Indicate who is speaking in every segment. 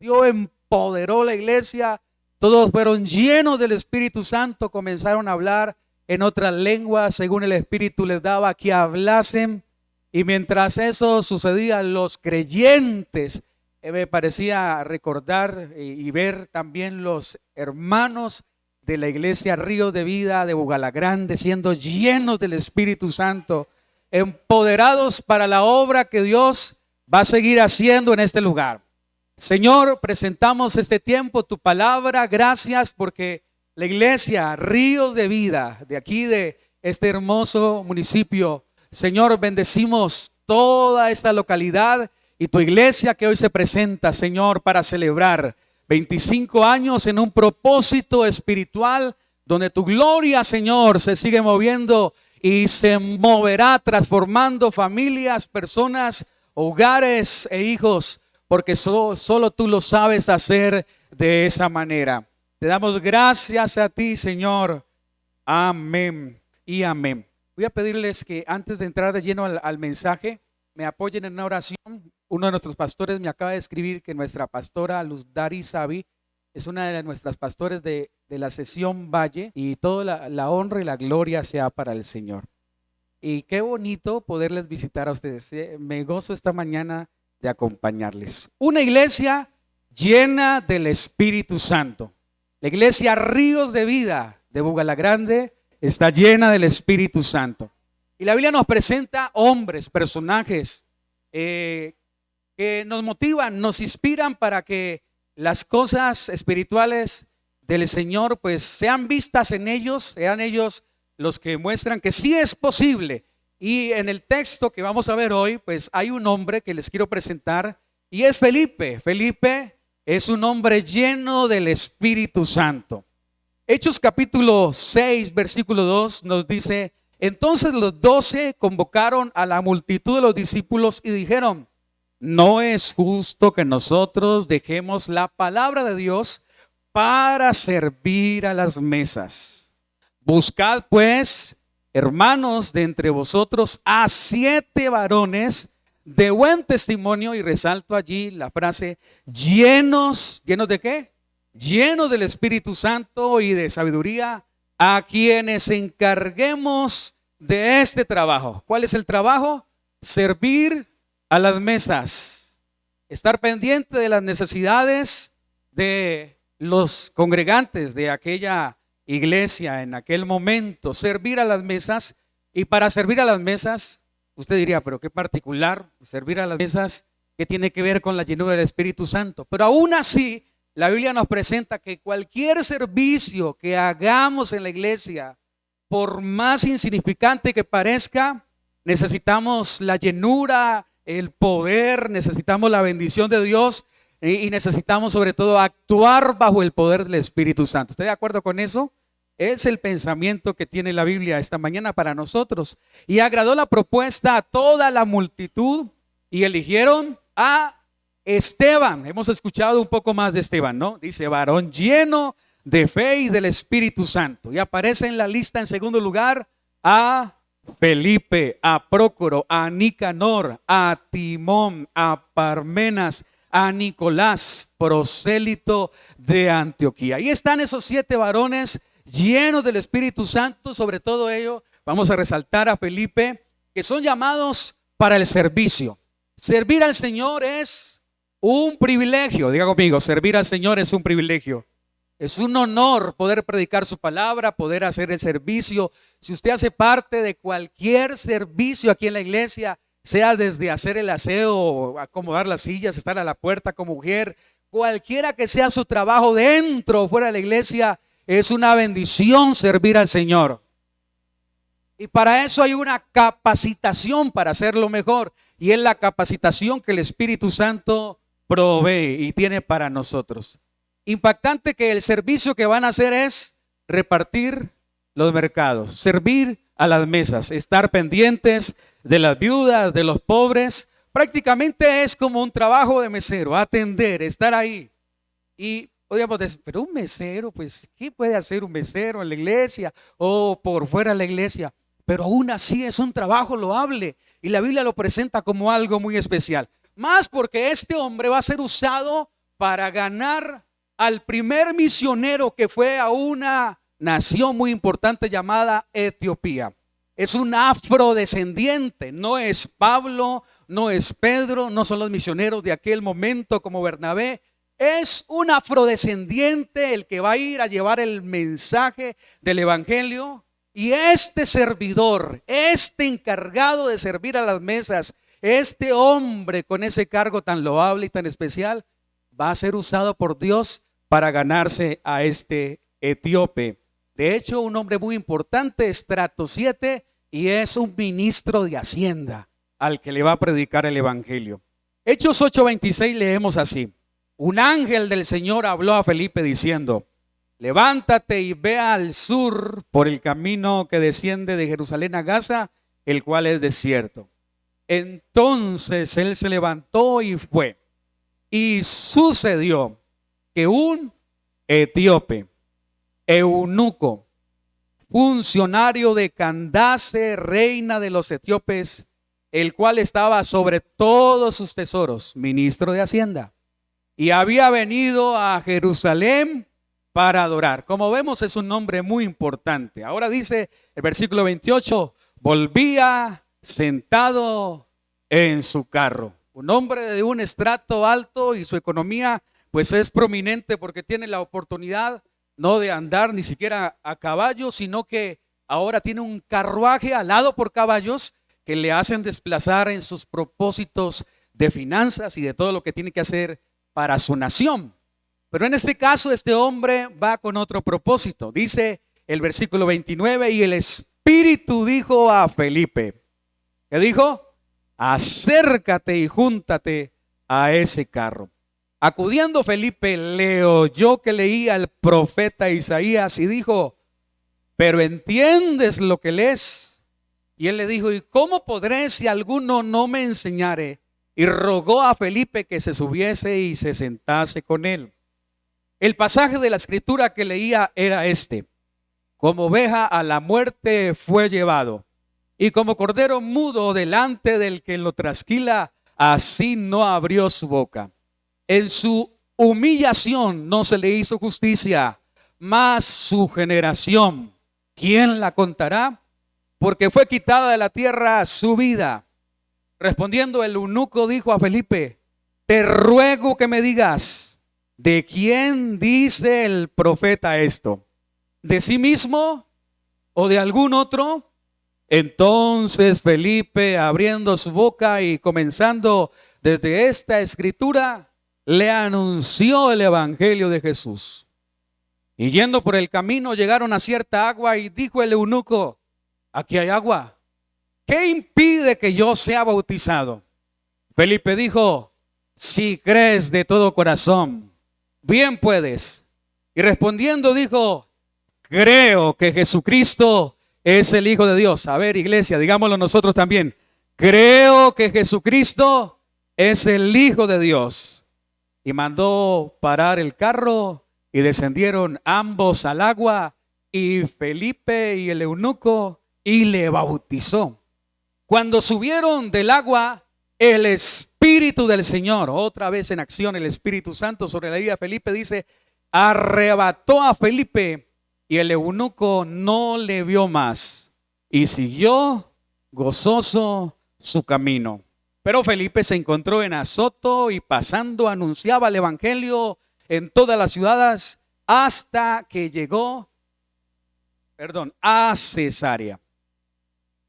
Speaker 1: Dios empoderó la iglesia, todos fueron llenos del Espíritu Santo, comenzaron a hablar en otras lenguas según el Espíritu les daba que hablasen. Y mientras eso sucedía, los creyentes, me parecía recordar y ver también los hermanos de la iglesia Río de Vida de Bugalagrande siendo llenos del Espíritu Santo, empoderados para la obra que Dios va a seguir haciendo en este lugar. Señor, presentamos este tiempo tu palabra. Gracias porque la iglesia Ríos de Vida de aquí de este hermoso municipio, Señor, bendecimos toda esta localidad y tu iglesia que hoy se presenta, Señor, para celebrar 25 años en un propósito espiritual donde tu gloria, Señor, se sigue moviendo y se moverá transformando familias, personas, hogares e hijos, porque solo tú lo sabes hacer de esa manera. Te damos gracias a ti, Señor. Amén y amén. Voy a pedirles que antes de entrar de lleno al mensaje, me apoyen en una oración. Uno de nuestros pastores me acaba de escribir que nuestra pastora Luz Dari Sabi es una de nuestras pastores de la sesión Valle, y toda la honra y la gloria sea para el Señor. Y qué bonito poderles visitar a ustedes. Me gozo esta mañana de acompañarles. Una iglesia llena del Espíritu Santo. La iglesia Ríos de Vida de Bugalagrande está llena del Espíritu Santo. Y la Biblia nos presenta hombres, personajes que nos motivan, nos inspiran para que las cosas espirituales del Señor pues sean vistas en ellos, sean ellos los que muestran que sí es posible. Y en el texto que vamos a ver hoy pues hay un hombre que les quiero presentar y es Felipe. Felipe es un hombre lleno del Espíritu Santo. Hechos capítulo 6 versículo 2 nos dice: entonces los 12 convocaron a la multitud de los discípulos y dijeron: no es justo que nosotros dejemos la palabra de Dios para servir a las mesas. Buscad pues, hermanos, de entre vosotros a 7 varones de buen testimonio, y resalto allí la frase llenos ¿de qué? Llenos del Espíritu Santo y de sabiduría, a quienes encarguemos de este trabajo. ¿Cuál es el trabajo? Servir a las mesas, estar pendiente de las necesidades de los congregantes de aquella iglesia en aquel momento, servir a las mesas. Y para servir a las mesas, usted diría, pero qué particular, servir a las mesas, ¿qué tiene que ver con la llenura del Espíritu Santo? Pero aún así, la Biblia nos presenta que cualquier servicio que hagamos en la iglesia, por más insignificante que parezca, necesitamos la llenura, el poder, necesitamos la bendición de Dios y necesitamos sobre todo actuar bajo el poder del Espíritu Santo. ¿Está de acuerdo con eso? Es el pensamiento que tiene la Biblia esta mañana para nosotros. Y agradó la propuesta a toda la multitud y eligieron a Esteban. Hemos escuchado un poco más de Esteban, ¿no? Dice varón lleno de fe y del Espíritu Santo. Y aparece en la lista en segundo lugar a Felipe, a Prócoro, a Nicanor, a Timón, a Parmenas, a Nicolás, prosélito de Antioquía. Ahí están esos 7 varones llenos del Espíritu Santo. Sobre todo ello vamos a resaltar a Felipe, que son llamados para el servicio. Servir al Señor es un privilegio. Diga conmigo, servir al Señor es un privilegio. Es un honor poder predicar su palabra, poder hacer el servicio. Si usted hace parte de cualquier servicio aquí en la iglesia, sea desde hacer el aseo, acomodar las sillas, estar a la puerta como mujer, cualquiera que sea su trabajo dentro o fuera de la iglesia, es una bendición servir al Señor. Y para eso hay una capacitación para hacerlo mejor, y es la capacitación que el Espíritu Santo provee y tiene para nosotros. Impactante que el servicio que van a hacer es repartir los mercados, servir a las mesas, estar pendientes de las viudas, de los pobres. Prácticamente es como un trabajo de mesero, atender, estar ahí. Y podríamos decir, pero un mesero, pues, ¿qué puede hacer un mesero en la iglesia o por fuera de la iglesia? Pero aún así es un trabajo loable y la Biblia lo presenta como algo muy especial. Más porque este hombre va a ser usado para ganar al primer misionero que fue a una nación muy importante llamada Etiopía. Es un afrodescendiente, no es Pablo, no es Pedro, no son los misioneros de aquel momento como Bernabé. Es un afrodescendiente el que va a ir a llevar el mensaje del evangelio. Y este servidor, este encargado de servir a las mesas, este hombre con ese cargo tan loable y tan especial, va a ser usado por Dios para ganarse a este etíope. De hecho, un hombre muy importante, estrato 7, y es un ministro de Hacienda al que le va a predicar el evangelio. Hechos 8:26 leemos así: un ángel del Señor habló a Felipe diciendo: levántate y ve al sur por el camino que desciende de Jerusalén a Gaza, el cual es desierto. Entonces él se levantó y fue. Y sucedió que un etíope, eunuco, funcionario de Candace, reina de los etíopes, el cual estaba sobre todos sus tesoros, ministro de Hacienda, y había venido a Jerusalén para adorar. Como vemos, es un nombre muy importante. Ahora dice el versículo 28, volvía sentado en su carro. Un hombre de un estrato alto y su economía pues es prominente porque tiene la oportunidad no de andar ni siquiera a caballo, sino que ahora tiene un carruaje alado por caballos que le hacen desplazar en sus propósitos de finanzas y de todo lo que tiene que hacer para su nación. Pero en este caso este hombre va con otro propósito. Dice el versículo 29, y el Espíritu dijo a Felipe, ¿qué dijo? Acércate y júntate a ese carro. Acudiendo Felipe, le oyó que leía el profeta Isaías y dijo, ¿pero entiendes lo que lees? Y él le dijo, ¿y cómo podré si alguno no me enseñare? Y rogó a Felipe que se subiese y se sentase con él. El pasaje de la escritura que leía era este: como oveja a la muerte fue llevado, y como cordero mudo delante del que lo trasquila, así no abrió su boca. En su humillación no se le hizo justicia, mas su generación, ¿quién la contará? Porque fue quitada de la tierra su vida. Respondiendo el eunuco dijo a Felipe, te ruego que me digas, ¿de quién dice el profeta esto? ¿De sí mismo o de algún otro? Entonces Felipe, abriendo su boca y comenzando desde esta escritura, le anunció el evangelio de Jesús. Y yendo por el camino llegaron a cierta agua y dijo el eunuco, aquí hay agua, ¿qué impide que yo sea bautizado? Felipe dijo, si crees de todo corazón, bien puedes. Y respondiendo dijo, creo que Jesucristo es el Hijo de Dios. A ver, iglesia, digámoslo nosotros también. Creo que Jesucristo es el Hijo de Dios. Y mandó parar el carro y descendieron ambos al agua y Felipe y el eunuco y le bautizó. Cuando subieron del agua, el Espíritu del Señor, otra vez en acción el Espíritu Santo sobre la vida de Felipe, dice, arrebató a Felipe y el eunuco no le vio más y siguió gozoso su camino. Pero Felipe se encontró en Azoto y pasando anunciaba el evangelio en todas las ciudades hasta que llegó, a Cesarea.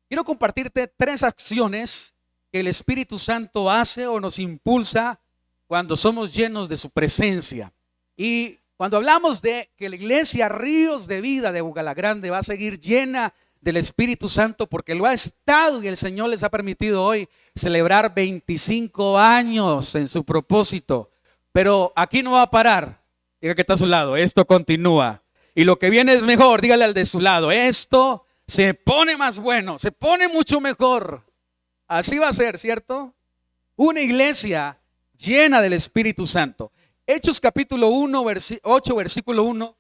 Speaker 1: Quiero compartirte 3 acciones que el Espíritu Santo hace o nos impulsa cuando somos llenos de su presencia. Y cuando hablamos de que la iglesia Ríos de Vida de Bugalagrande va a seguir llena del Espíritu Santo porque lo ha estado y el Señor les ha permitido hoy celebrar 25 años en su propósito. Pero aquí no va a parar. Diga que está a su lado, esto continúa. Y lo que viene es mejor, dígale al de su lado, esto se pone más bueno, se pone mucho mejor. Así va a ser, ¿cierto? Una iglesia llena del Espíritu Santo. Hechos capítulo 8, versículo 1.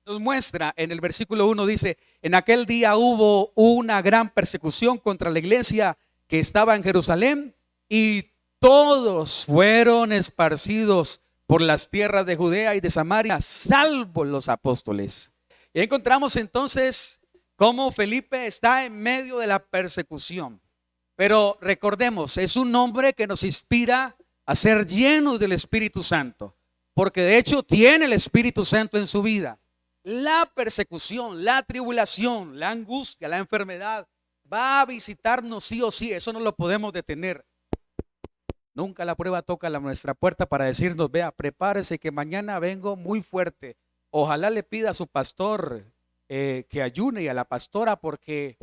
Speaker 1: Nos muestra en el versículo 1, dice, en aquel día hubo una gran persecución contra la iglesia que estaba en Jerusalén y todos fueron esparcidos por las tierras de Judea y de Samaria, salvo los apóstoles. Y encontramos entonces cómo Felipe está en medio de la persecución. Pero recordemos, es un hombre que nos inspira a ser llenos del Espíritu Santo, porque de hecho tiene el Espíritu Santo en su vida. La persecución, la tribulación, la angustia, la enfermedad va a visitarnos sí o sí, eso no lo podemos detener. Nunca la prueba toca nuestra puerta para decirnos, vea, prepárese que mañana vengo muy fuerte. Ojalá le pida a su pastor que ayune y a la pastora porque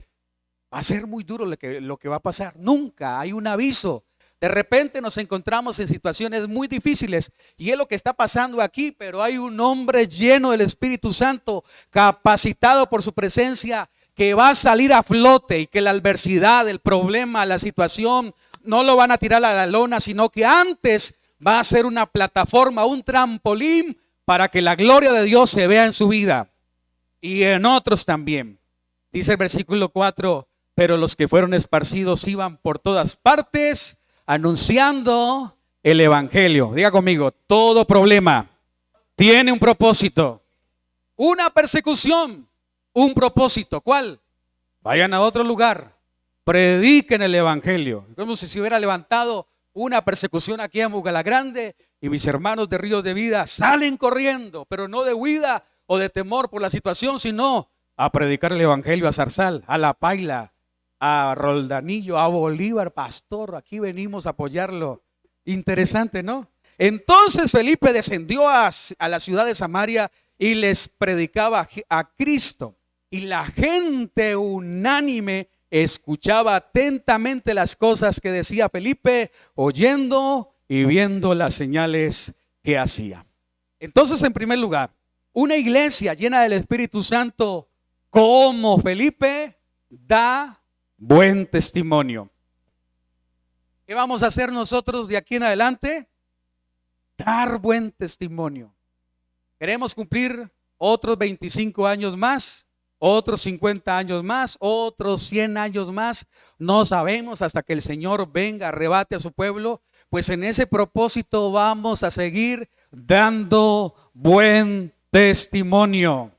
Speaker 1: va a ser muy duro lo que va a pasar. Nunca hay un aviso. De repente nos encontramos en situaciones muy difíciles y es lo que está pasando aquí, pero hay un hombre lleno del Espíritu Santo, capacitado por su presencia, que va a salir a flote y que la adversidad, el problema, la situación no lo van a tirar a la lona, sino que antes va a ser una plataforma, un trampolín para que la gloria de Dios se vea en su vida y en otros también. Dice el versículo 4, pero los que fueron esparcidos iban por todas partes anunciando el evangelio. Diga conmigo, todo problema tiene un propósito, una persecución, un propósito. ¿Cuál? Vayan a otro lugar, prediquen el evangelio. Como si se hubiera levantado una persecución aquí en Bugalagrande y mis hermanos de Ríos de Vida salen corriendo, pero no de huida o de temor por la situación, sino a predicar el evangelio a Zarzal, a La Paila, a Roldanillo, a Bolívar. Pastor, aquí venimos a apoyarlo. Interesante, ¿no? Entonces Felipe descendió a la ciudad de Samaria y les predicaba a Cristo. Y la gente unánime escuchaba atentamente las cosas que decía Felipe, oyendo y viendo las señales que hacía. Entonces, en primer lugar, una iglesia llena del Espíritu Santo como Felipe da buen testimonio. ¿Qué vamos a hacer nosotros de aquí en adelante? Dar buen testimonio. Queremos cumplir otros 25 años más, otros 50 años más, otros 100 años más. No sabemos hasta que el Señor venga, arrebate a su pueblo. Pues en ese propósito vamos a seguir dando buen testimonio.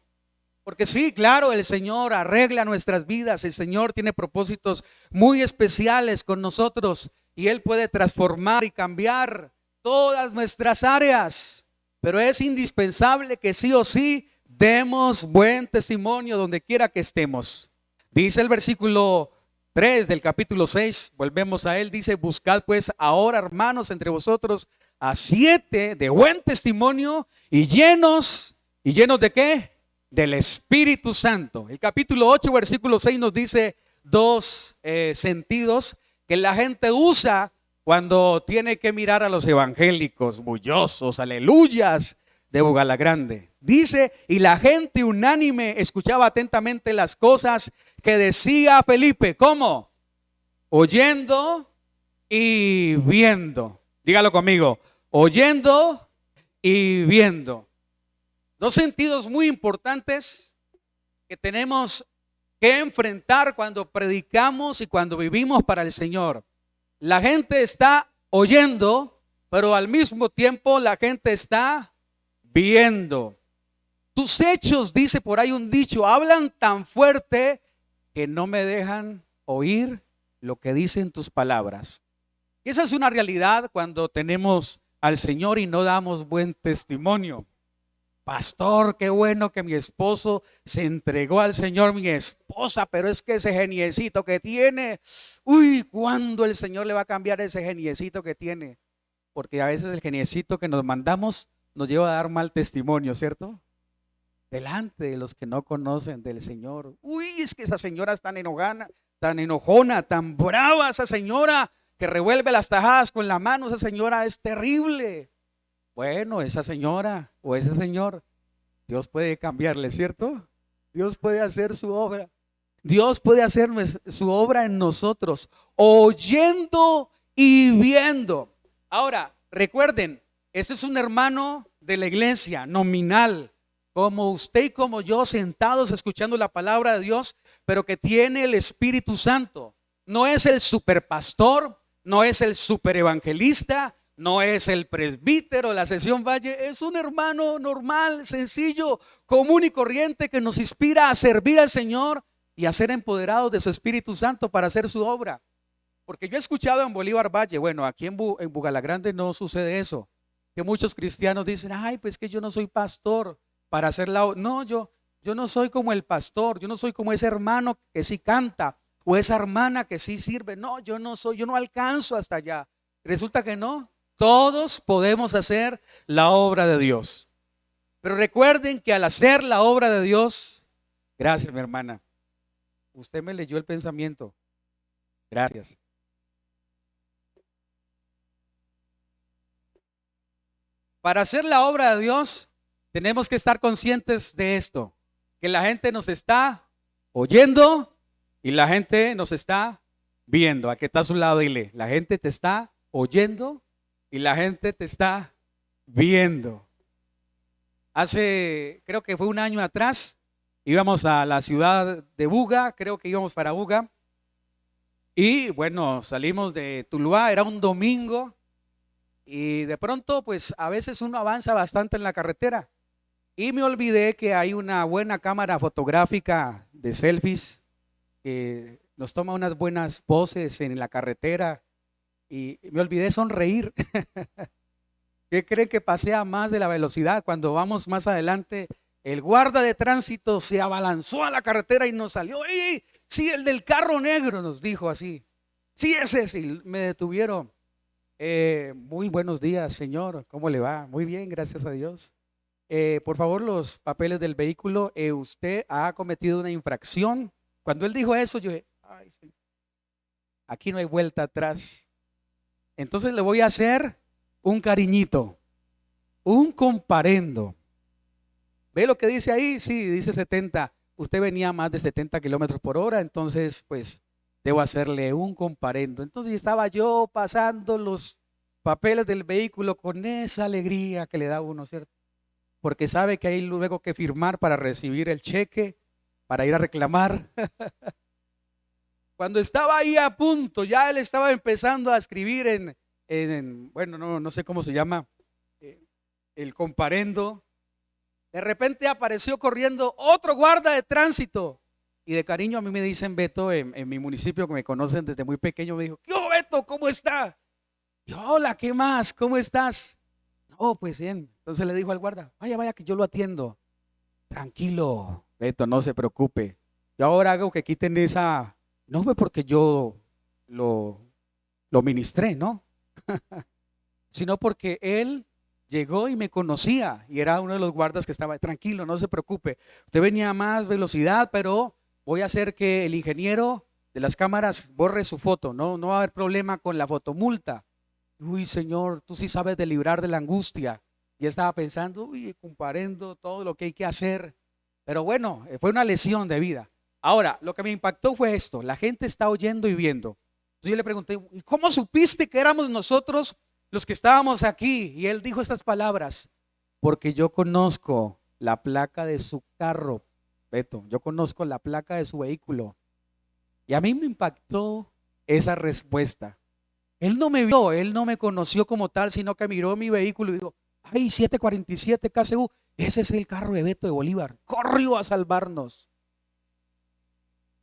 Speaker 1: Porque sí, claro, el Señor arregla nuestras vidas, el Señor tiene propósitos muy especiales con nosotros y Él puede transformar y cambiar todas nuestras áreas, pero es indispensable que sí o sí demos buen testimonio donde quiera que estemos. Dice el versículo 3 del capítulo 6, volvemos a él, dice, buscad pues ahora, hermanos, entre vosotros a 7 de buen testimonio y llenos ¿de qué? Del Espíritu Santo. El capítulo 8, versículo 6 nos dice dos sentidos que la gente usa cuando tiene que mirar a los evangélicos bullosos, aleluyas de Bugalagrande. Dice, y la gente unánime escuchaba atentamente las cosas que decía Felipe. ¿Cómo? Oyendo y viendo. Dígalo conmigo, oyendo y viendo. Dos sentidos muy importantes que tenemos que enfrentar cuando predicamos y cuando vivimos para el Señor. La gente está oyendo, pero al mismo tiempo la gente está viendo. Tus hechos, dice por ahí un dicho, hablan tan fuerte que no me dejan oír lo que dicen tus palabras. Y esa es una realidad cuando tenemos al Señor y no damos buen testimonio. Pastor, qué bueno que mi esposo se entregó al Señor, mi esposa, pero es que ese geniecito que tiene, uy, ¿cuándo el Señor le va a cambiar ese geniecito que tiene? Porque a veces el geniecito que nos mandamos nos lleva a dar mal testimonio, ¿cierto? Delante de los que no conocen del Señor. Uy, es que esa señora es tan enojona, tan brava, esa señora que revuelve las tajadas con la mano, esa señora es terrible. Bueno, esa señora o ese señor, Dios puede cambiarle, ¿cierto? Dios puede hacer su obra. Dios puede hacer su obra en nosotros, oyendo y viendo. Ahora, recuerden, ese es un hermano de la iglesia, nominal, como usted y como yo, sentados escuchando la palabra de Dios, pero que tiene el Espíritu Santo. No es el superpastor, no es el superevangelista, no es el presbítero, la sesión Valle, es un hermano normal, sencillo, común y corriente que nos inspira a servir al Señor y a ser empoderados de su Espíritu Santo para hacer su obra. Porque yo he escuchado en Bolívar Valle, bueno, aquí en Bugalagrande no sucede eso, que muchos cristianos dicen, ay, pues que yo no soy pastor para hacer la obra. No, yo no soy como el pastor, yo no soy como ese hermano que sí canta o esa hermana que sí sirve. No, yo no soy, yo no alcanzo hasta allá. Resulta que no, todos podemos hacer la obra de Dios. Pero recuerden que al hacer la obra de Dios, gracias mi hermana, usted me leyó el pensamiento, gracias. Para hacer la obra de Dios, tenemos que estar conscientes de esto, que la gente nos está oyendo y la gente nos está viendo. Aquí está a su lado, dile, la gente te está oyendo y la gente te está viendo. Creo que fue un año atrás, íbamos a la ciudad de Buga, creo que íbamos para Buga. Y bueno, salimos de Tuluá, era un domingo. Y de pronto, pues a veces uno avanza bastante en la carretera. Y me olvidé que hay una buena cámara fotográfica de selfies que nos toma unas buenas poses en la carretera. Y me olvidé sonreír. ¿Qué creen que pasé a más de la velocidad? Cuando vamos más adelante, el guarda de tránsito se abalanzó a la carretera y nos salió. ¡Ey! Sí, el del carro negro, nos dijo así. Sí, ese sí, me detuvieron. Muy buenos días, señor. ¿Cómo le va? Muy bien, gracias a Dios. Por favor, los papeles del vehículo. Usted ha cometido una infracción. Cuando él dijo eso, yo dije, ay, sí, aquí no hay vuelta atrás. Entonces le voy a hacer un cariñito, un comparendo. ¿Ve lo que dice ahí? Sí, dice 70. Usted venía a más de 70 kilómetros por hora, entonces pues debo hacerle un comparendo. Entonces estaba yo pasando los papeles del vehículo con esa alegría que le da uno, ¿cierto? Porque sabe que hay luego que firmar para recibir el cheque, para ir a reclamar. Cuando estaba ahí a punto, ya él estaba empezando a escribir bueno, no sé cómo se llama, el comparendo. De repente apareció corriendo otro guarda de tránsito. Y de cariño a mí me dicen Beto, en mi municipio, que me conocen desde muy pequeño, me dijo, ¿qué Beto? ¿Cómo está? Y yo, hola, ¿qué más? ¿Cómo estás? No, pues bien. Entonces le dijo al guarda, vaya, que yo lo atiendo. Tranquilo, Beto, no se preocupe. Yo ahora hago que quiten esa, no fue porque yo lo ministré, ¿no? Sino porque él llegó y me conocía y era uno de los guardas que estaba, tranquilo, no se preocupe. Usted venía a más velocidad, pero voy a hacer que el ingeniero de las cámaras borre su foto, no va a haber problema con la fotomulta. Uy, señor, tú sí sabes de librar de la angustia. Y estaba pensando, uy, comparando todo lo que hay que hacer. Pero bueno, fue una lesión de vida. Ahora, lo que me impactó fue esto, la gente está oyendo y viendo. Entonces yo le pregunté, ¿y cómo supiste que éramos nosotros los que estábamos aquí? Y él dijo estas palabras, porque yo conozco la placa de su carro, Beto, yo conozco la placa de su vehículo. Y a mí me impactó esa respuesta. Él no me vio, él no me conoció como tal, sino que miró mi vehículo y dijo, ay, 747 KCU, ese es el carro de Beto de Bolívar, corrió a salvarnos.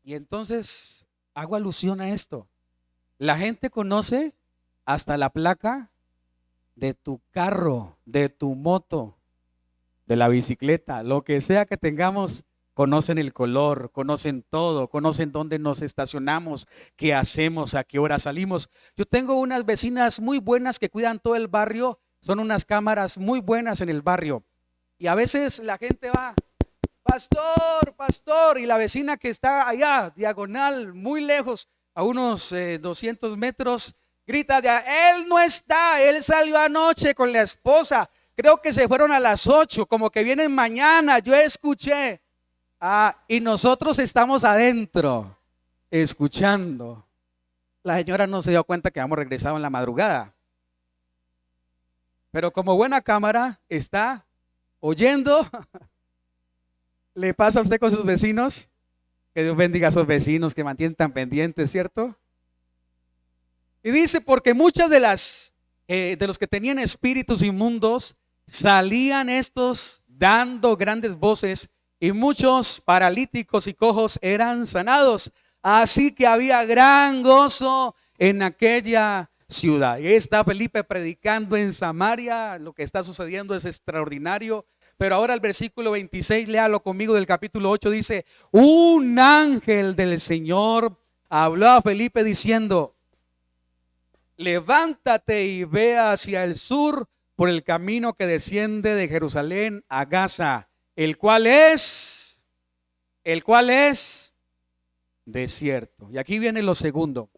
Speaker 1: Y entonces hago alusión a esto. La gente conoce hasta la placa de tu carro, de tu moto, de la bicicleta, lo que sea que tengamos. Conocen el color, conocen todo, conocen dónde nos estacionamos, qué hacemos, a qué hora salimos. Yo tengo unas vecinas muy buenas que cuidan todo el barrio, son unas cámaras muy buenas en el barrio. Y a veces la gente va, pastor, y la vecina que está allá, diagonal, muy lejos, a unos 200 metros, grita, él no está, él salió anoche con la esposa, creo que se fueron a las 8, como que vienen mañana, yo escuché. Y nosotros estamos adentro, escuchando. La señora no se dio cuenta que habíamos regresado en la madrugada. Pero como buena cámara está oyendo. ¿Le pasa a usted con sus vecinos? Que Dios bendiga a esos vecinos que mantienen tan pendientes, ¿cierto? Y dice, porque muchas de las de los que tenían espíritus inmundos, salían estos dando grandes voces y muchos paralíticos y cojos eran sanados. Así que había gran gozo en aquella ciudad. Y está Felipe predicando en Samaria. Lo que está sucediendo es extraordinario. Pero ahora el versículo 26, léalo conmigo del capítulo 8, dice: un ángel del Señor habló a Felipe diciendo: levántate y ve hacia el sur por el camino que desciende de Jerusalén a Gaza, el cual es desierto. Y aquí viene lo segundo: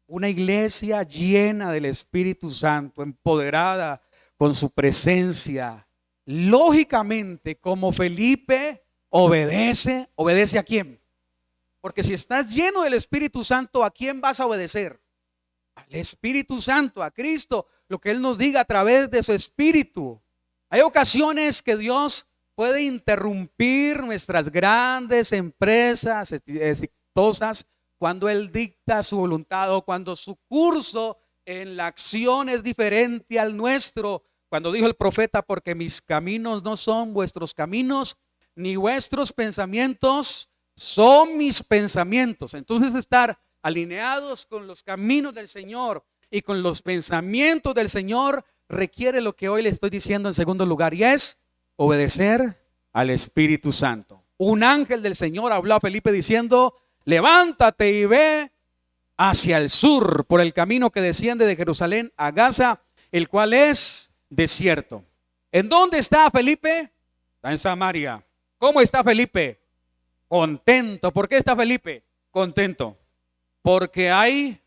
Speaker 1: una iglesia llena del Espíritu Santo, empoderada con su presencia. Lógicamente, como Felipe obedece ¿a quién? Porque si estás lleno del Espíritu Santo, ¿a quién vas a obedecer? Al Espíritu Santo, a Cristo, lo que Él nos diga a través de su Espíritu. Hay ocasiones que Dios puede interrumpir nuestras grandes empresas exitosas cuando Él dicta su voluntad o cuando su curso en la acción es diferente al nuestro. Cuando dijo el profeta: porque mis caminos no son vuestros caminos, ni vuestros pensamientos son mis pensamientos. Entonces, estar alineados con los caminos del Señor y con los pensamientos del Señor requiere lo que hoy le estoy diciendo en segundo lugar, y es obedecer al Espíritu Santo. Un ángel del Señor habló a Felipe diciendo: levántate y ve hacia el sur por el camino que desciende de Jerusalén a Gaza, el cual es desierto. ¿En dónde está Felipe? Está en Samaria. ¿Cómo está Felipe? Contento. ¿Por qué está Felipe contento? Porque hay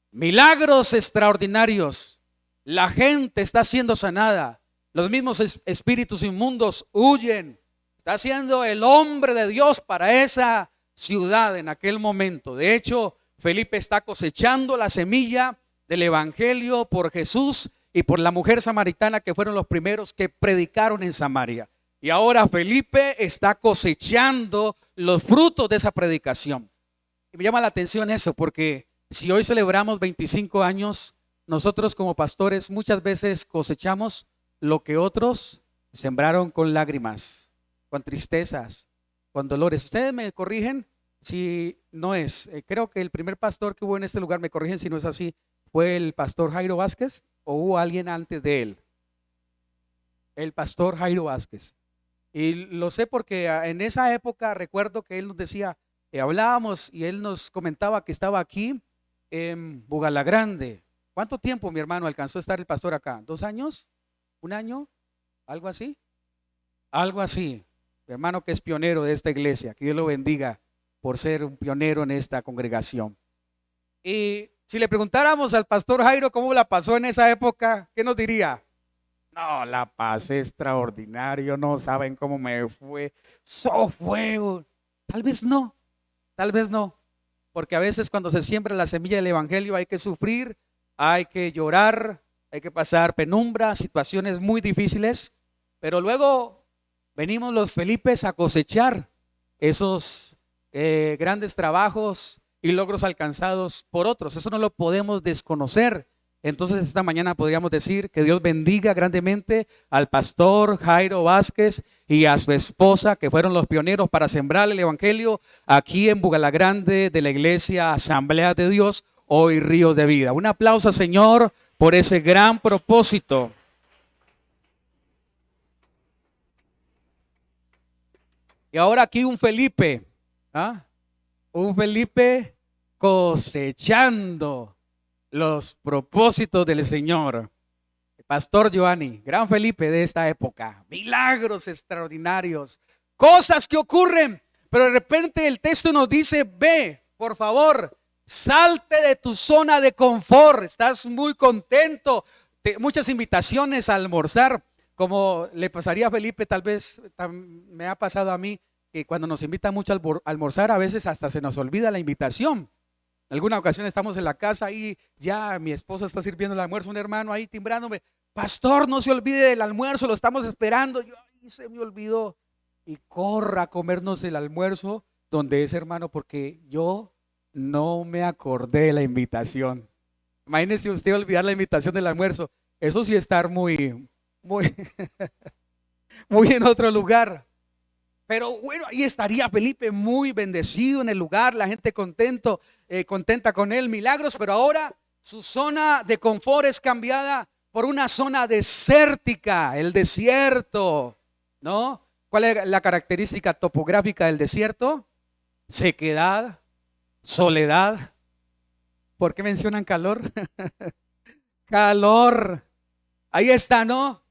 Speaker 1: milagros extraordinarios. La gente está siendo sanada. Los mismos espíritus inmundos huyen. Está siendo el hombre de Dios para esa ciudad en aquel momento. De hecho, Felipe está cosechando la semilla del evangelio por Jesús y por la mujer samaritana, que fueron los primeros que predicaron en Samaria. Y ahora Felipe está cosechando los frutos de esa predicación. Y me llama la atención eso, porque si hoy celebramos 25 años, nosotros como pastores muchas veces cosechamos lo que otros sembraron con lágrimas, con tristezas, con dolores. Ustedes me corrigen si no es. Creo que el primer pastor que hubo en este lugar, me corrigen si no es así, fue el pastor Jairo Vázquez, o hubo alguien antes de él. El pastor Jairo Vázquez. Y lo sé porque en esa época recuerdo que él nos decía, hablábamos y él nos comentaba que estaba aquí en Bugalagrande. ¿Cuánto tiempo, mi hermano, alcanzó a estar el pastor acá? ¿2 años? ¿1 año? ¿Algo así? Algo así. Mi hermano, que es pionero de esta iglesia, que Dios lo bendiga por ser un pionero en esta congregación. Y si le preguntáramos al pastor Jairo cómo la pasó en esa época, ¿qué nos diría? No, la pasé extraordinario, no saben cómo me fue. Fuego. Tal vez no, porque a veces cuando se siembra la semilla del evangelio hay que sufrir, hay que llorar, hay que pasar penumbra, situaciones muy difíciles, pero luego venimos los Felipes a cosechar esos grandes trabajos y logros alcanzados por otros. Eso no lo podemos desconocer. Entonces esta mañana podríamos decir que Dios bendiga grandemente al pastor Jairo Vázquez y a su esposa, que fueron los pioneros para sembrar el evangelio aquí en Bugalagrande de la iglesia Asamblea de Dios, hoy Río de Vida. Un aplauso, Señor, por ese gran propósito. Y ahora aquí un Felipe, un Felipe cosechando los propósitos del Señor. Pastor Giovanni, gran Felipe de esta época, milagros extraordinarios, cosas que ocurren, pero de repente el texto nos dice: ve, por favor, salte de tu zona de confort. Estás muy contento, muchas invitaciones a almorzar, como le pasaría a Felipe, tal vez me ha pasado a mí, que cuando nos invitan mucho a almorzar, a veces hasta se nos olvida la invitación. En alguna ocasión estamos en la casa y ya mi esposa está sirviendo el almuerzo, un hermano ahí timbrándome: pastor, no se olvide del almuerzo, lo estamos esperando. Yo, ay, se me olvidó. Y corra a comernos el almuerzo donde es, hermano, porque yo no me acordé de la invitación. Imagínese usted olvidar la invitación del almuerzo. Eso sí estar muy, muy en otro lugar. Pero bueno, ahí estaría Felipe muy bendecido en el lugar, la gente contenta con él, milagros, pero ahora su zona de confort es cambiada por una zona desértica, el desierto, ¿no? ¿Cuál es la característica topográfica del desierto? Sequedad, soledad. ¿Por qué mencionan calor? Calor. Ahí está, ¿no?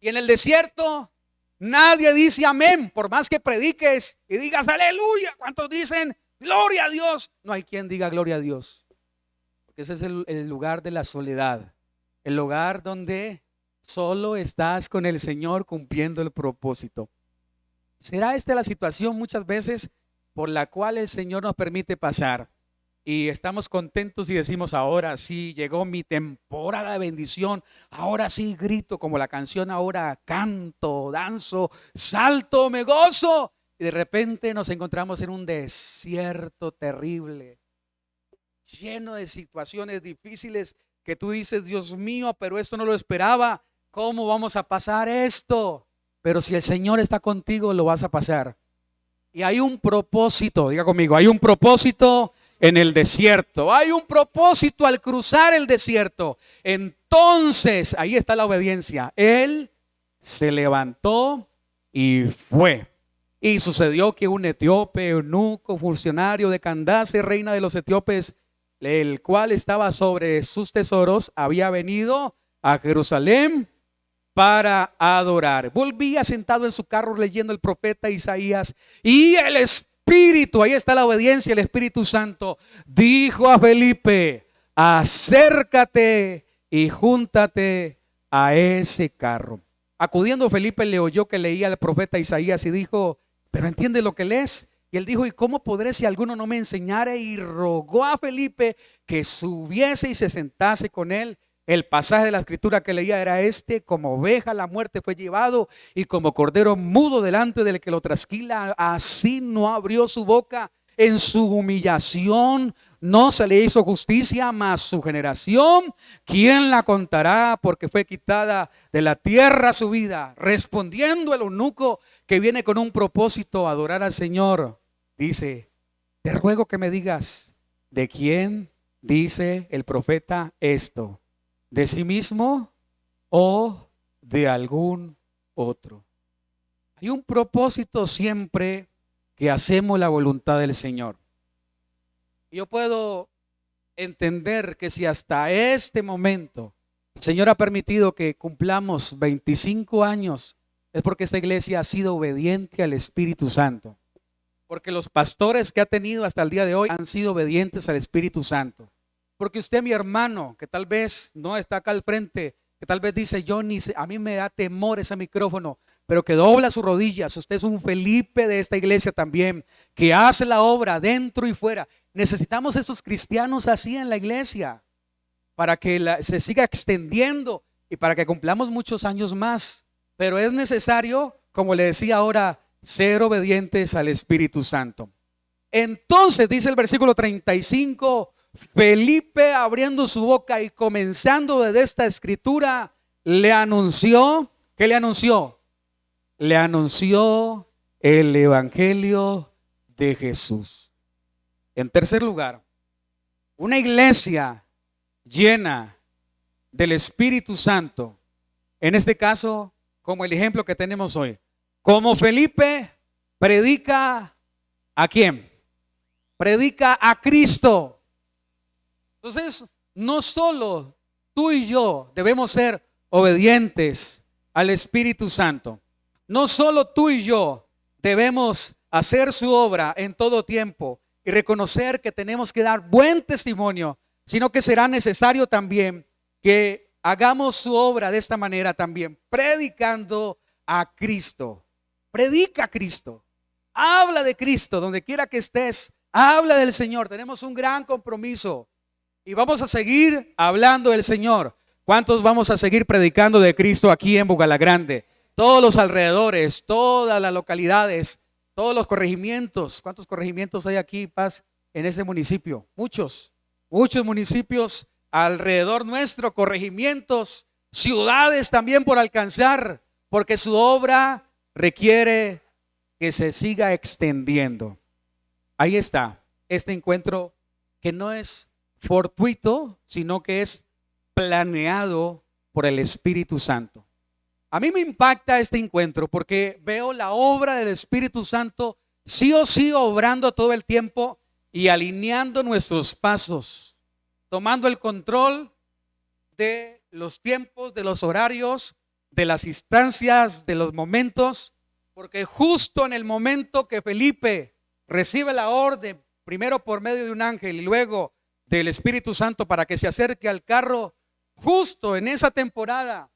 Speaker 1: Y en el desierto nadie dice amén, por más que prediques y digas aleluya. ¿Cuántos dicen gloria a Dios? No hay quien diga gloria a Dios, porque ese es el lugar de la soledad, el lugar donde solo estás con el Señor cumpliendo el propósito. ¿Será esta la situación muchas veces por la cual el Señor nos permite pasar? Y estamos contentos y decimos, ahora sí, llegó mi temporada de bendición, ahora sí grito como la canción, ahora canto, danzo, salto, me gozo. Y de repente nos encontramos en un desierto terrible, lleno de situaciones difíciles que tú dices, Dios mío, pero esto no lo esperaba, ¿cómo vamos a pasar esto? Pero si el Señor está contigo, lo vas a pasar. Y hay un propósito, diga conmigo, hay un propósito en el desierto. Hay un propósito al cruzar el desierto. Entonces, ahí está la obediencia. Él se levantó y fue. Y sucedió que un etíope, eunuco, funcionario de Candace, reina de los etíopes, el cual estaba sobre sus tesoros, había venido a Jerusalén para adorar. Volvía sentado en su carro leyendo el profeta Isaías, y el Espíritu, ahí está la obediencia, el Espíritu Santo dijo a Felipe, acércate y júntate a ese carro. Acudiendo Felipe le oyó que leía el profeta Isaías y dijo, pero ¿entiende lo que lees? Y él dijo, ¿y cómo podré si alguno no me enseñare? Y rogó a Felipe que subiese y se sentase con él. El pasaje de la escritura que leía era este: como oveja a la muerte fue llevado, y como cordero mudo delante del que lo trasquila, así no abrió su boca. En su humillación no se le hizo justicia, mas su generación, ¿quién la contará? Porque fue quitada de la tierra su vida. Respondiendo el eunuco, que viene con un propósito, adorar al Señor, dice, te ruego que me digas, ¿de quién dice el profeta esto? ¿De sí mismo o de algún otro? Hay un propósito siempre que hacemos la voluntad del Señor. Yo puedo entender que si hasta este momento el Señor ha permitido que cumplamos 25 años, es porque esta iglesia ha sido obediente al Espíritu Santo. Porque los pastores que ha tenido hasta el día de hoy han sido obedientes al Espíritu Santo. Porque usted, mi hermano, que tal vez no está acá al frente, que tal vez dice, yo ni sé, a mí me da temor ese micrófono, pero que dobla sus rodillas. Usted es un Felipe de esta iglesia también, que hace la obra dentro y fuera. Necesitamos esos cristianos así en la iglesia, para que se siga extendiendo y para que cumplamos muchos años más. Pero es necesario, como le decía ahora, ser obedientes al Espíritu Santo. Entonces dice el versículo 35, Felipe abriendo su boca y comenzando desde esta escritura, le anunció, ¿qué le anunció? Le anunció el evangelio de Jesús. En tercer lugar, una iglesia llena del Espíritu Santo, en este caso, como el ejemplo que tenemos hoy, como Felipe, predica ¿a quién? Predica a Cristo. Entonces, no solo tú y yo debemos ser obedientes al Espíritu Santo. No solo tú y yo debemos hacer su obra en todo tiempo y reconocer que tenemos que dar buen testimonio, sino que será necesario también que hagamos su obra de esta manera también, predicando a Cristo. Predica a Cristo. Habla de Cristo donde quiera que estés. Habla del Señor. Tenemos un gran compromiso. Y vamos a seguir hablando del Señor. ¿Cuántos vamos a seguir predicando de Cristo aquí en Bugalagrande? Todos los alrededores, todas las localidades, todos los corregimientos. ¿Cuántos corregimientos hay aquí, Paz, en ese municipio? Muchos municipios alrededor nuestro, corregimientos ciudades también por alcanzar, porque su obra requiere que se siga extendiendo. Ahí está, este encuentro que no es fortuito, sino que es planeado por el Espíritu Santo. A mí me impacta este encuentro porque veo la obra del Espíritu Santo sí o sí obrando todo el tiempo y alineando nuestros pasos, tomando el control de los tiempos, de los horarios, de las instancias, de los momentos, porque justo en el momento que Felipe recibe la orden, primero por medio de un ángel y luego del Espíritu Santo para que se acerque al carro, justo en esa temporada,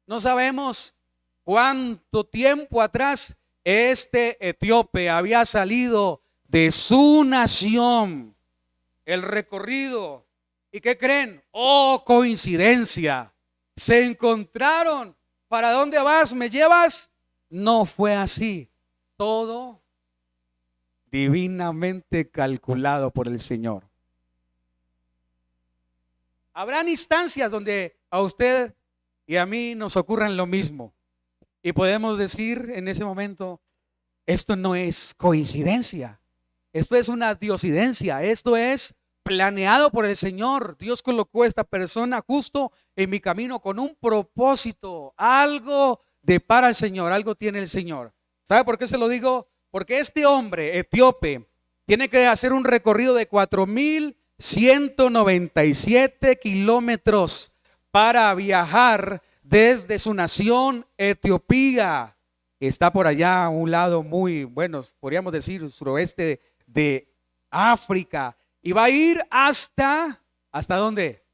Speaker 1: no sabemos cuánto tiempo atrás este etíope había salido de su nación, el recorrido. ¿Y qué creen? Oh, coincidencia. Se encontraron. ¿Para dónde vas? ¿Me llevas? No fue así. Todo divinamente calculado por el Señor. Habrán instancias donde a usted y a mí nos ocurran lo mismo. Y podemos decir en ese momento, esto no es coincidencia. Esto es una diosidencia. Esto es planeado por el Señor. Dios colocó a esta persona justo en mi camino con un propósito. Algo depara el Señor, algo tiene el Señor. ¿Sabe por qué se lo digo? Porque este hombre etíope tiene que hacer un recorrido de 4,197 kilómetros para viajar desde su nación Etiopía, que está por allá a un lado muy, bueno, podríamos decir suroeste de África, y va a ir ¿hasta dónde?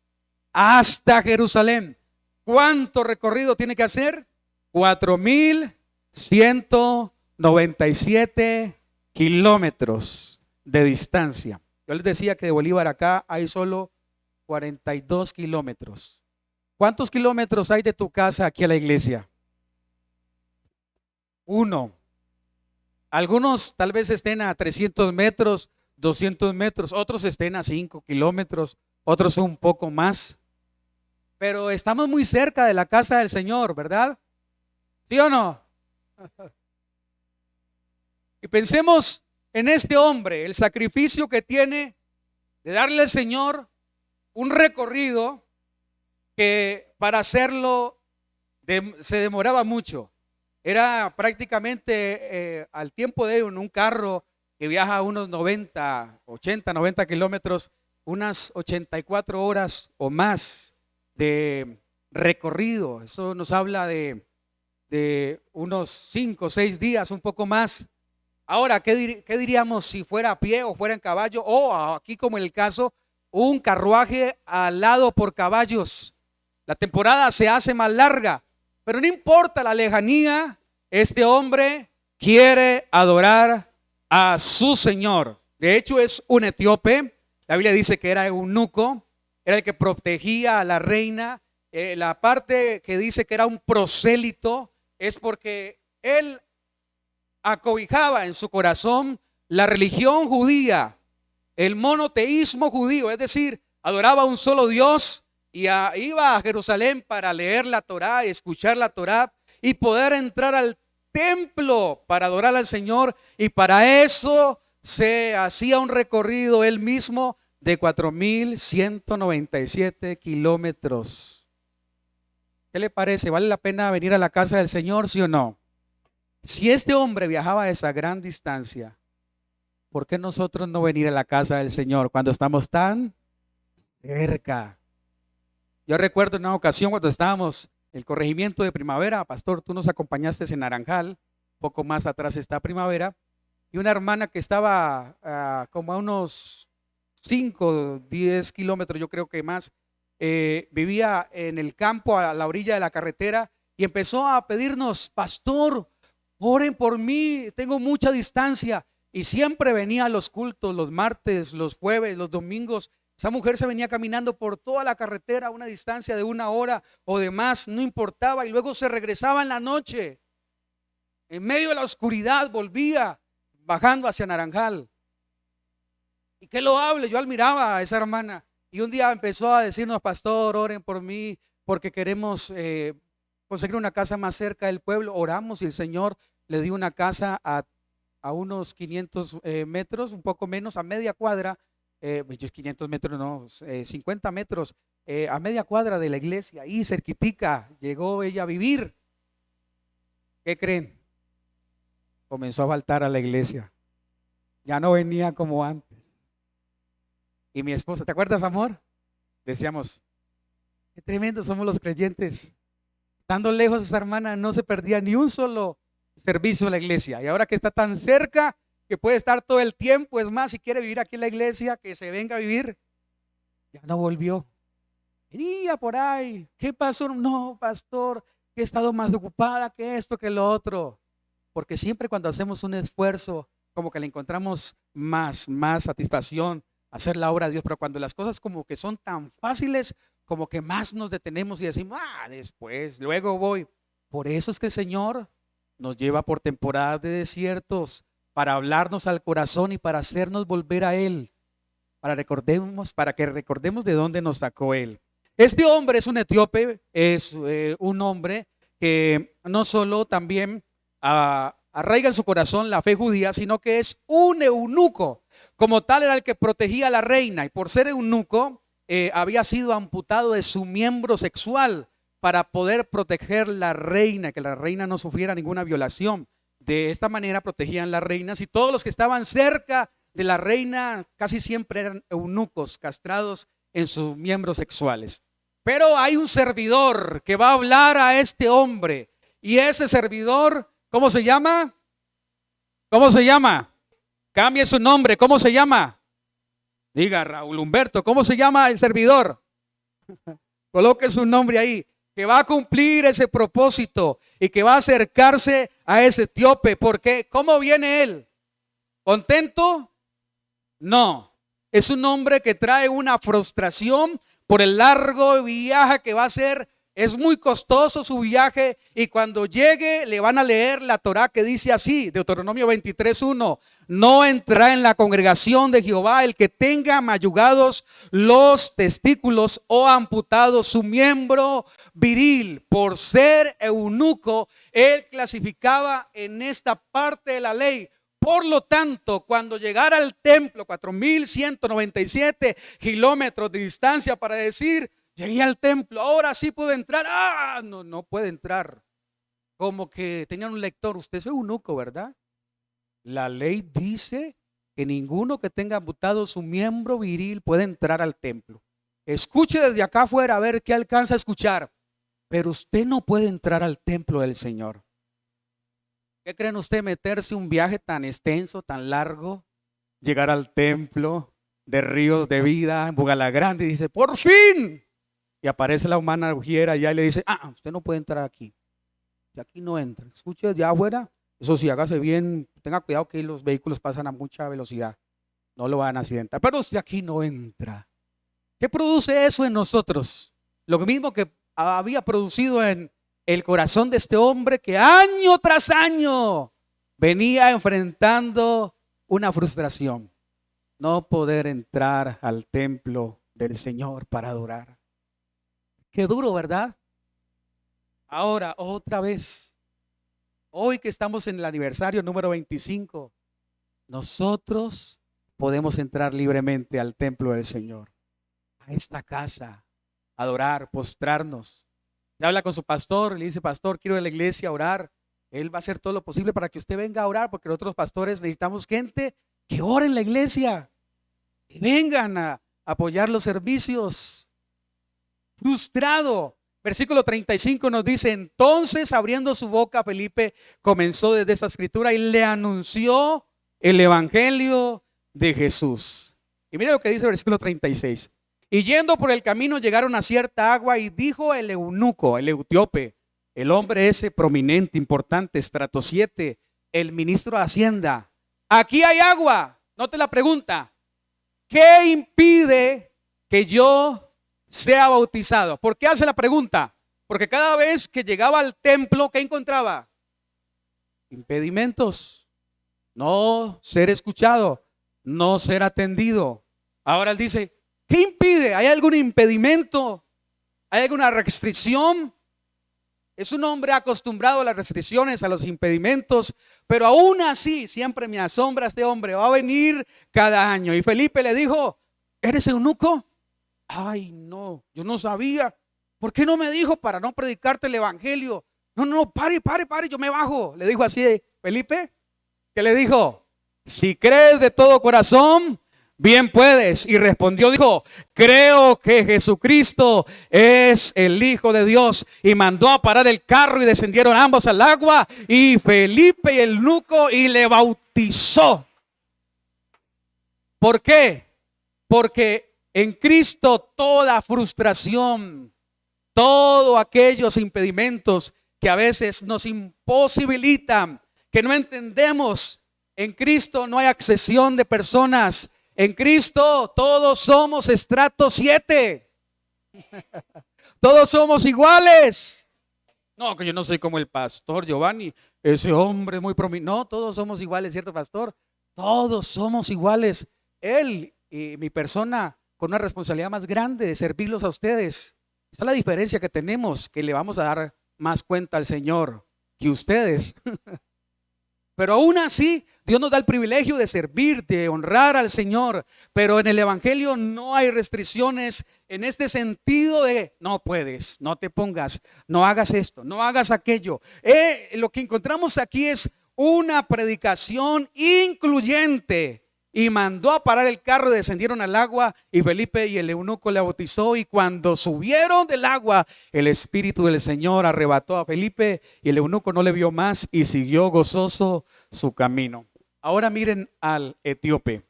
Speaker 1: Hasta Jerusalén. ¿Cuánto recorrido tiene que hacer? 4,197 kilómetros de distancia. Yo les decía que de Bolívar acá hay solo 42 kilómetros. ¿Cuántos kilómetros hay de tu casa aquí a la iglesia? 1. Algunos tal vez estén a 300 metros, 200 metros, otros estén a 5 kilómetros, otros un poco más. Pero estamos muy cerca de la casa del Señor, ¿verdad? ¿Sí o no? Y pensemos en este hombre, el sacrificio que tiene de darle al Señor un recorrido que para hacerlo se demoraba mucho. Era prácticamente al tiempo de en un carro que viaja unos 90 kilómetros, unas 84 horas o más de recorrido. Eso nos habla de unos 5 o 6 días, un poco más. Ahora, ¿qué diríamos si fuera a pie o fuera en caballo? O aquí como en el caso, un carruaje alado por caballos. La temporada se hace más larga, pero no importa la lejanía, este hombre quiere adorar a su Señor. De hecho es un etíope, la Biblia dice que era eunuco, era el que protegía a la reina. La parte que dice que era un prosélito es porque él acobijaba en su corazón la religión judía, el monoteísmo judío, es decir, adoraba a un solo Dios y iba a Jerusalén para leer la Torá, escuchar la Torá y poder entrar al templo para adorar al Señor, y para eso se hacía un recorrido él mismo de 4,197 kilómetros. ¿Qué le parece? ¿Vale la pena venir a la casa del Señor, sí o no? Si este hombre viajaba a esa gran distancia, ¿por qué nosotros no venir a la casa del Señor cuando estamos tan cerca? Yo recuerdo en una ocasión cuando estábamos en el corregimiento de Primavera, pastor, tú nos acompañaste en Naranjal, poco más atrás está Primavera, y una hermana que estaba como a unos 5, 10 kilómetros, yo creo que más, vivía en el campo a la orilla de la carretera y empezó a pedirnos, pastor, oren por mí, tengo mucha distancia. Y siempre venía a los cultos, los martes, los jueves, los domingos. Esa mujer se venía caminando por toda la carretera a una distancia de 1 hora o de más, no importaba, y luego se regresaba en la noche. En medio de la oscuridad volvía bajando hacia Naranjal. Y qué loable, yo admiraba a esa hermana. Y un día empezó a decirnos, pastor, oren por mí, porque queremos conseguir una casa más cerca del pueblo. Oramos y el Señor le dio una casa a unos 500 metros, un poco menos, a media cuadra, 500 metros, no, 50 metros, a media cuadra de la iglesia, ahí cerquitica, llegó ella a vivir. ¿Qué creen? Comenzó a faltar a la iglesia, ya no venía como antes. Y mi esposa, ¿te acuerdas, amor? Decíamos, qué tremendo somos los creyentes. Estando lejos esa hermana no se perdía ni un solo servicio en la iglesia. Y ahora que está tan cerca, que puede estar todo el tiempo, es más, si quiere vivir aquí en la iglesia, que se venga a vivir. Ya no volvió. Venía por ahí. ¿Qué pasó? No, pastor, que he estado más ocupada que esto, que lo otro. Porque siempre cuando hacemos un esfuerzo, como que le encontramos más satisfacción, hacer la obra de Dios. Pero cuando las cosas como que son tan fáciles, como que más nos detenemos y decimos, después, luego voy. Por eso es que el Señor nos lleva por temporadas de desiertos, para hablarnos al corazón y para hacernos volver a Él, para que recordemos de dónde nos sacó Él. Este hombre es un etíope, es un hombre que no solo también arraiga en su corazón la fe judía, sino que es un eunuco. Como tal era el que protegía a la reina, y por ser eunuco había sido amputado de su miembro sexual para poder proteger la reina, que la reina no sufriera ninguna violación. De esta manera protegían las reinas, y todos los que estaban cerca de la reina casi siempre eran eunucos, castrados en sus miembros sexuales. Pero hay un servidor que va a hablar a este hombre, y ese servidor, ¿cómo se llama? ¿Cómo se llama? Cambie su nombre, ¿cómo se llama? Diga, Raúl Humberto, ¿cómo se llama el servidor? Coloque su nombre ahí, que va a cumplir ese propósito y que va a acercarse a ese etíope. Porque ¿cómo viene él? ¿Contento? No. Es un hombre que trae una frustración por el largo viaje que va a hacer. Es muy costoso su viaje, y cuando llegue le van a leer la Torá, que dice así, Deuteronomio 23:1: no entrará en la congregación de Jehová el que tenga mayugados los testículos o amputado su miembro viril. Por ser eunuco, él clasificaba en esta parte de la ley. Por lo tanto, cuando llegara al templo, 4197 kilómetros de distancia, para decir, llegué al templo, ahora sí puedo entrar. No puede entrar. Como que tenían un lector, usted es eunuco, ¿verdad? La ley dice que ninguno que tenga amputado su miembro viril puede entrar al templo. Escuche desde acá afuera a ver qué alcanza a escuchar, pero usted no puede entrar al templo del Señor. ¿Qué creen usted, meterse un viaje tan extenso, tan largo, llegar al templo de Ríos de Vida en Bugalagrande, y dice, por fin? Y aparece la humana ujiera allá y le dice, usted no puede entrar aquí. Y aquí no entra. Escuche allá afuera. Eso sí, hágase bien, tenga cuidado que los vehículos pasan a mucha velocidad. No lo van a accidentar. Pero usted aquí no entra. ¿Qué produce eso en nosotros? Lo mismo que había producido en el corazón de este hombre, que año tras año venía enfrentando una frustración. No poder entrar al templo del Señor para adorar. Qué duro, ¿verdad? Ahora, otra vez, hoy que estamos en el aniversario número 25, nosotros podemos entrar libremente al templo del Señor, a esta casa, adorar, postrarnos. Le habla con su pastor, le dice, pastor, quiero ir a la iglesia a orar. Él va a hacer todo lo posible para que usted venga a orar, porque nosotros pastores necesitamos gente que ore en la iglesia, que vengan a apoyar los servicios. Frustrado. Versículo 35 nos dice, entonces abriendo su boca Felipe comenzó desde esa escritura y le anunció el evangelio de Jesús. Y mire lo que dice el versículo 36. Y yendo por el camino llegaron a cierta agua, y dijo el eunuco, el etíope, el hombre ese prominente, importante, estrato 7, el ministro de Hacienda, aquí hay agua. Note la pregunta, ¿qué impide que yo sea bautizado? ¿Por qué hace la pregunta? Porque cada vez que llegaba al templo, ¿qué encontraba? Impedimentos. No ser escuchado, no ser atendido. Ahora él dice, ¿qué impide? ¿Hay algún impedimento? ¿Hay alguna restricción? Es un hombre acostumbrado a las restricciones, a los impedimentos, pero aún así siempre me asombra este hombre. Va a venir cada año. Y Felipe le dijo: ¿eres eunuco? Ay, no, yo no sabía. ¿Por qué no me dijo para no predicarte el evangelio? No, no, pare, yo me bajo. Le dijo así Felipe. ¿Qué le dijo? Si crees de todo corazón, bien puedes. Y respondió, dijo: creo que Jesucristo es el Hijo de Dios. Y mandó a parar el carro y descendieron ambos al agua. Y Felipe y el eunuco, y le bautizó. ¿Por qué? Porque en Cristo toda frustración, todos aquellos impedimentos que a veces nos imposibilitan, que no entendemos, en Cristo no hay accesión de personas. En Cristo todos somos estrato 7. Todos somos iguales. No, que yo no soy como el pastor Giovanni, ese hombre muy prominente. No, todos somos iguales, ¿cierto, pastor? Todos somos iguales. Él y mi persona con una responsabilidad más grande de servirlos a ustedes. Esa es la diferencia que tenemos, que le vamos a dar más cuenta al Señor que ustedes. Pero aún así, Dios nos da el privilegio de servir, de honrar al Señor. Pero en el Evangelio no hay restricciones en este sentido de no puedes, no te pongas, no hagas esto, no hagas aquello. Lo que encontramos aquí es una predicación incluyente. Y mandó a parar el carro, descendieron al agua, y Felipe y el eunuco le bautizó. Y cuando subieron del agua, el Espíritu del Señor arrebató a Felipe, y el eunuco no le vio más y siguió gozoso su camino. Ahora miren al etíope.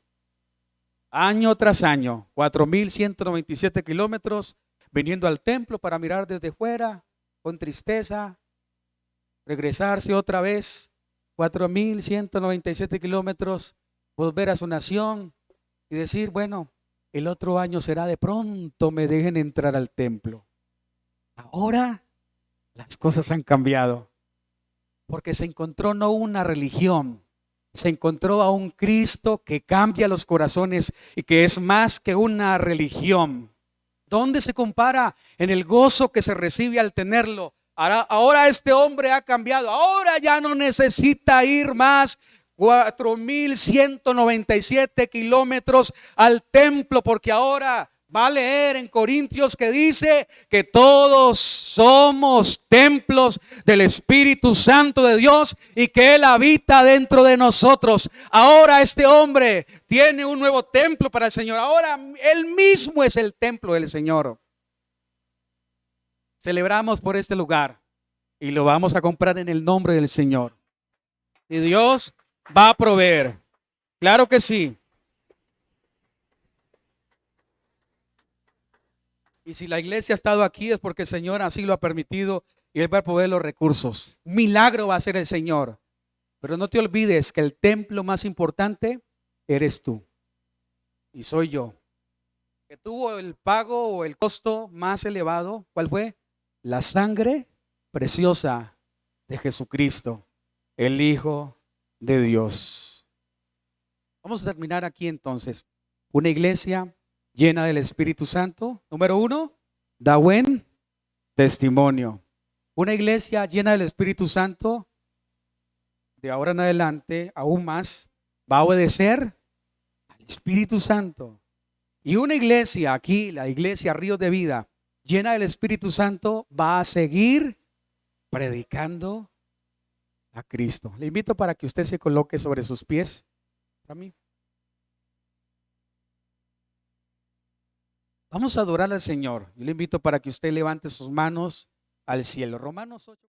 Speaker 1: Año tras año, 4.197 kilómetros, viniendo al templo para mirar desde fuera, con tristeza, regresarse otra vez, 4.197 kilómetros, volver a su nación y decir, bueno, el otro año será de pronto me dejen entrar al templo. Ahora las cosas han cambiado, porque se encontró no una religión, se encontró a un Cristo que cambia los corazones y que es más que una religión. ¿Dónde se compara? En el gozo que se recibe al tenerlo. Ahora este hombre ha cambiado, ahora ya no necesita ir más 4.197 kilómetros al templo, porque ahora va a leer en Corintios que dice que todos somos templos del Espíritu Santo de Dios y que Él habita dentro de nosotros. Ahora este hombre tiene un nuevo templo para el Señor. Ahora Él mismo es el templo del Señor. Celebramos por este lugar y lo vamos a comprar en el nombre del Señor. Y Dios va a proveer. Claro que sí. Y si la iglesia ha estado aquí es porque el Señor así lo ha permitido y Él va a proveer los recursos. Un milagro va a ser el Señor. Pero no te olvides que el templo más importante eres tú y soy yo. Que tuvo el pago o el costo más elevado. ¿Cuál fue? La sangre preciosa de Jesucristo, el Hijo de Dios. Vamos a terminar aquí entonces. Una iglesia llena del Espíritu Santo. Número 1, da buen testimonio. Una iglesia llena del Espíritu Santo, de ahora en adelante, aún más, va a obedecer al Espíritu Santo. Y una iglesia aquí, la iglesia Ríos de Vida, llena del Espíritu Santo, va a seguir predicando a Cristo. Le invito para que usted se coloque sobre sus pies. A mí. Vamos a adorar al Señor. Yo le invito para que usted levante sus manos al cielo. Romanos 8.